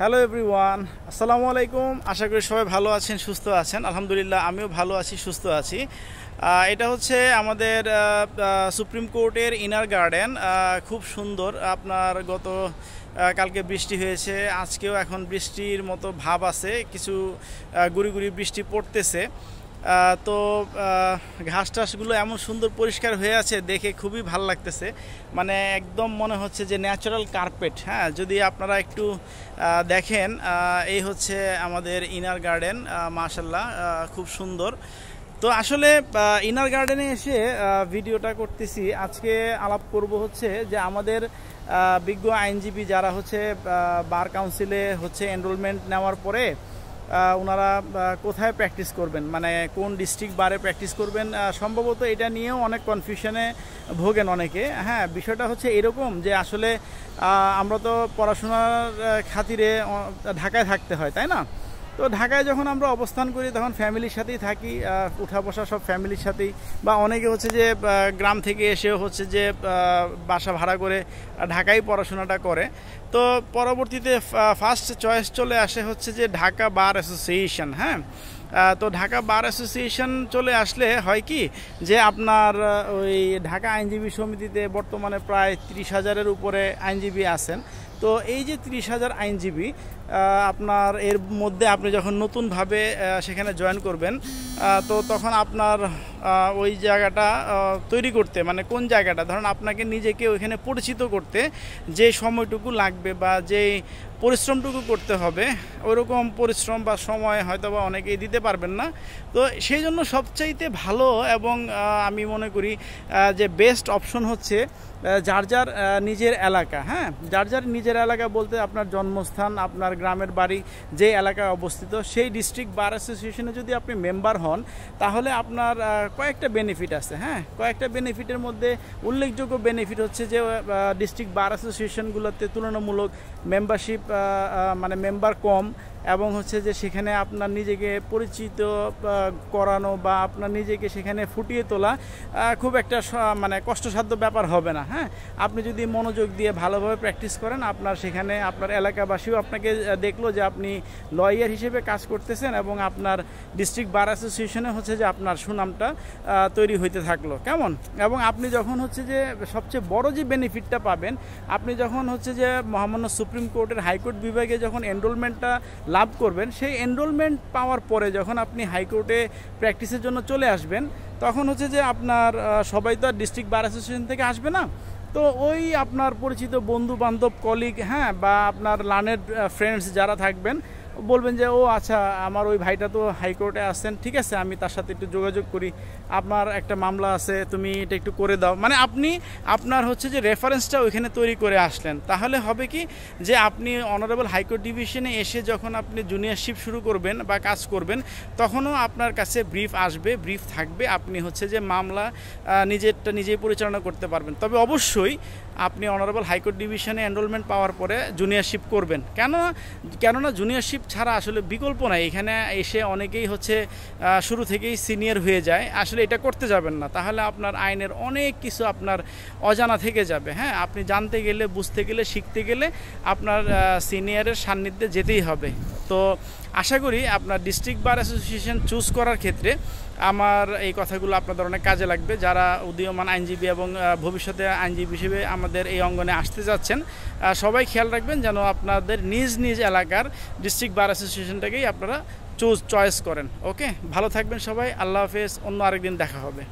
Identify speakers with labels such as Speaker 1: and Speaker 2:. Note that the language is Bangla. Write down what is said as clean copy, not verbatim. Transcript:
Speaker 1: হ্যালো এভরিওয়ান, আসসালামু আলাইকুম। আশা করি সবাই ভালো আছেন, সুস্থ আছেন। আলহামদুলিল্লাহ আমিও ভালো আছি, সুস্থ আছি। এটা হচ্ছে আমাদের সুপ্রিম কোর্টের ইনার গার্ডেন। খুব সুন্দর। আপনার কালকে বৃষ্টি হয়েছে, আজকেও এখন বৃষ্টির মতো ভাব আছে, কিছু গুড়ি গুড়ি বৃষ্টি পড়তেছে। তো ঘাস টাসগুলো এমন সুন্দর পরিষ্কার হয়ে আছে, দেখে খুবই ভালো লাগতেছে। মানে একদম মনে হচ্ছে যে ন্যাচারাল কার্পেট। হ্যাঁ, যদি আপনারা একটু দেখেন, এই হচ্ছে আমাদের ইনার গার্ডেন। মাশাআল্লাহ, খুব সুন্দর। তো আসলে ইনার গার্ডেনে এসে ভিডিওটা করতেছি। আজকে আলাপ করব হচ্ছে যে আমাদের বিজ্ঞ আইনজীবী যারা হচ্ছে বার কাউন্সিলে হচ্ছে এনরোলমেন্ট নেওয়ার পরে ওনারা কোথায় প্র্যাকটিস করবেন, মানে কোন ডিস্ট্রিক্ট বারে প্র্যাকটিস করবেন। সম্ভবত এটা নিয়েও অনেক কনফিউশনে ভোগেন অনেকে। হ্যাঁ, বিষয়টা হচ্ছে এরকম যে আসলে আমরা তো পড়াশোনার খাতিরে ঢাকায় থাকতে হয়, তাই না? তো ঢাকায় যখন আমরা অবস্থান করি তখন ফ্যামিলির সাথেই থাকি, উঠা বসা সব ফ্যামিলির সাথেই। বা অনেকে হচ্ছে যে গ্রাম থেকে এসেও হচ্ছে যে বাসা ভাড়া করে ঢাকায় পড়াশোনাটা করে। তো পরবর্তীতে ফার্স্ট চয়েস চলে আসে হচ্ছে যে ঢাকা বার অ্যাসোসিয়েশন। হ্যাঁ, তো ঢাকা বার অ্যাসোসিয়েশন চলে আসলে হয় কি যে আপনার ওই ঢাকা আইনজীবী সমিতিতে বর্তমানে প্রায় 30,000-এর উপরে আইনজীবী আছেন। তো এই যে 30,000 আইনজীবী, আপনার এর মধ্যে আপনি যখন নতুনভাবে সেখানে জয়েন করবেন, তো তখন আপনার ওই জায়গাটা তৈরি করতে, মানে কোন জায়গাটা ধরুন আপনাকে নিজেকে ওইখানে পরিচিত করতে যে সময়টুকু লাগবে বা যে পরিশ্রমটুকু করতে হবে, ওইরকম পরিশ্রম বা সময় হয়তো বা অনেকেই দিতে পারবেন না। তো সেই জন্য সবচাইতে ভালো এবং আমি মনে করি যে বেস্ট অপশন হচ্ছে যার যার নিজের এলাকা। হ্যাঁ, যার যার নিজের এলাকা বলতে আপনার জন্মস্থান, আপনার গ্রামের বাড়ি যে এলাকায় অবস্থিত, সেই ডিস্ট্রিক্ট বার অ্যাসোসিয়েশনে যদি আপনি মেম্বার হন তাহলে আপনার কয়েকটা বেনিফিট আছে। হ্যাঁ, কয়েকটা বেনিফিটের মধ্যে উল্লেখযোগ্য বেনিফিট হচ্ছে যে ডিস্ট্রিক্ট বার অ্যাসোসিয়েশনগুলোতে তুলনামূলক মেম্বারশিপ, মানে মেম্বার কম, এবং হচ্ছে যে সেখানে আপনার নিজেকে পরিচিত করানো বা আপনার নিজেকে সেখানে ফুটিয়ে তোলা খুব একটা মানে কষ্টসাধ্য ব্যাপার হবে না। হ্যাঁ, আপনি যদি মনোযোগ দিয়ে ভালোভাবে প্র্যাকটিস করেন, আপনার সেখানে আপনার এলাকাবাসীও আপনাকে দেখলো যে আপনি লয়ার হিসেবে কাজ করতেছেন এবং আপনার ডিস্ট্রিক্ট বার অ্যাসোসিয়েশনে হচ্ছে যে আপনার সুনামটা তৈরি হইতে থাকলো। কেমন? এবং আপনি যখন হচ্ছে যে সবচেয়ে বড় যে বেনিফিটটা পাবেন, আপনি যখন হচ্ছে যে মহামান্য সুপ্রিম কোর্টের হাইকোর্ট বিভাগে যখন এনরোলমেন্টটা লাভ করবেন, সেই এনরোলমেন্ট পাওয়ার পরে যখন আপনি হাইকোর্টে প্র্যাকটিসের জন্য চলে আসবেন, তখন হচ্ছে যে আপনার সবাই তো আর ডিস্ট্রিক্ট বার অ্যাসোসিয়েশন থেকে আসবে না। তো ওই আপনার পরিচিত বন্ধু বান্ধব, কলিগ, হ্যাঁ, বা আপনার লার্নেড ফ্রেন্ডস যারা থাকবেন, বলবেন যে ও আচ্ছা, আমার ওই ভাইটা তো হাইকোর্টে আসছেন, ঠিক আছে আমি তার সাথে একটু যোগাযোগ করি, আপনার একটা মামলা আছে, তুমি এটা একটু করে দাও। মানে আপনি আপনার হচ্ছে যে রেফারেন্সটা ওইখানে তৈরি করে আসলেন। তাহলে হবে কি যে আপনি অনারেবল হাইকোর্ট ডিভিশনে এসে যখন আপনি জুনিয়রশিপ শুরু করবেন বা কাজ করবেন, তখনও আপনার কাছে ব্রিফ আসবে, ব্রিফ থাকবে, আপনি হচ্ছে যে মামলা নিজেরটা নিজেই পরিচালনা করতে পারবেন। তবে অবশ্যই আপনি অনারেবল হাইকোর্ট ডিভিশনে এনরোলমেন্ট পাওয়ার পরে জুনিয়রশিপ করবেন। কেননা জুনিয়রশিপ ছাড়া আসলে বিকল্প নাই। এখানে এসে অনেকেই হচ্ছে শুরু থেকেই সিনিয়র হয়ে যায়। আসলে এটা করতে যাবেন না, তাহলে আপনার আইনের অনেক কিছু আপনার অজানা থেকে যাবে। হ্যাঁ, আপনি জানতে গেলে, বুঝতে গেলে, শিখতে গেলে আপনার সিনিয়রের সান্নিধ্যে যেতেই হবে। তো আশা করি আপনার ডিস্ট্রিক্ট বার অ্যাসোসিয়েশন চুজ করার ক্ষেত্রে আমার এই কথাগুলো আপনাদের অনেক কাজে লাগবে। যারা উদীয়মান আইনজীবী এবং ভবিষ্যতে আইনজীবী হিসেবে আমাদের এই অঙ্গনে আসতে যাচ্ছেন, সবাই খেয়াল রাখবেন যেন আপনাদের নিজ নিজ এলাকার ডিস্ট্রিক্ট বার অ্যাসোসিয়েশনটাকেই আপনারা চয়েস করেন। ওকে, ভালো থাকবেন সবাই। আল্লাহ হাফেজ। অন্য আরেকদিন দেখা হবে।